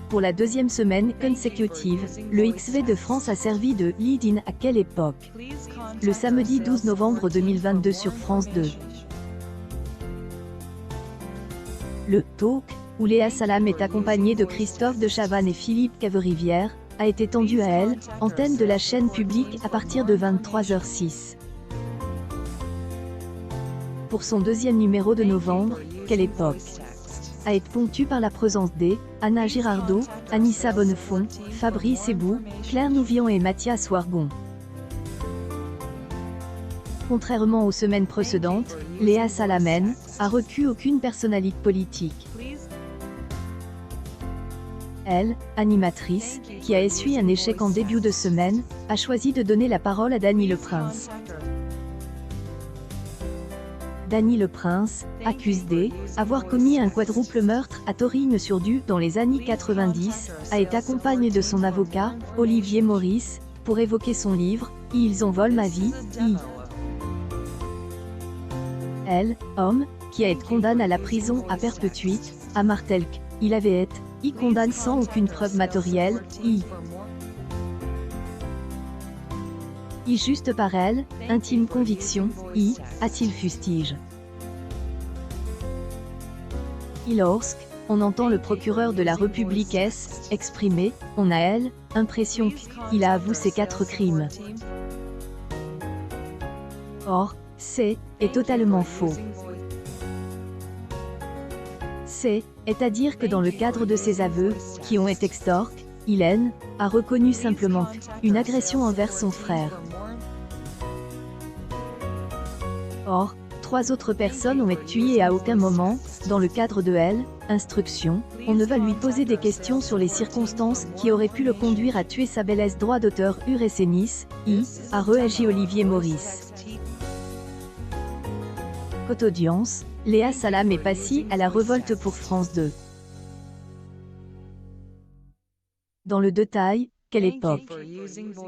Pour la deuxième semaine consécutive, le XV de France a servi de « lead-in » à quelle époque? Le samedi 12 novembre 2022 sur France 2. Le « talk », où Léa Salam est accompagnée de Christophe de Chavannes et Philippe Caverivière, a été tendu à elle, antenne de la chaîne publique à partir de 23h06. Pour son deuxième numéro de novembre, quelle époque? A été ponctue par la présence des Anna Girardot, Anissa Bonnefond, Fabrice Ebou, Claire Nouvion et Mathias Wargon. Contrairement aux semaines précédentes, Léa Salamène a reçu aucune personnalité politique. Elle, animatrice, qui a essuyé un échec en début de semaine, a choisi de donner la parole à Dany Le Prince. Dany Le Prince accuse d'avoir commis un quadruple meurtre à Torigny-sur-Dieu dans les années 90, a été accompagné de son avocat, Olivier Maurice, pour évoquer son livre « Ils en volent ma vie ». Elle, homme, qui a été condamné à la prison à perpétuité, a martelé qu'il avait été condamné sans aucune preuve matérielle, juste par elle, intime conviction, a-t-il fustige. Lorsque on entend le procureur de la République exprimer, on a elle, impression qu'il a avoué ses 4 crimes. Or, est totalement faux. C'est-à-dire que dans le cadre de ses aveux, qui ont été extorqués, Hélène a reconnu simplement une agression envers son frère. Or, 3 autres personnes ont été tuées et à aucun moment, dans le cadre de instruction, on ne va lui poser des questions sur les circonstances qui auraient pu le conduire à tuer sa belle-aise droit d'auteur Urécénis, a réagi Olivier Maurice. Côte audience, Léa Salam est passée à la révolte pour France 2. Dans le détail, quelle époque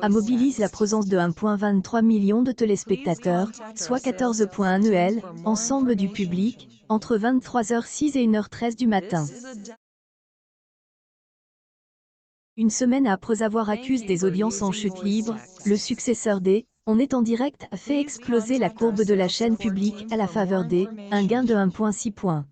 a mobilise la présence de 1,23 million de téléspectateurs, soit 14,1 annuels, ensemble du public, entre 23h06 et 1h13 du matin. Une semaine après avoir accusé des audiences en chute libre, le successeur des On est en direct a fait exploser la courbe de la chaîne publique à la faveur des un gain de 1,6 points.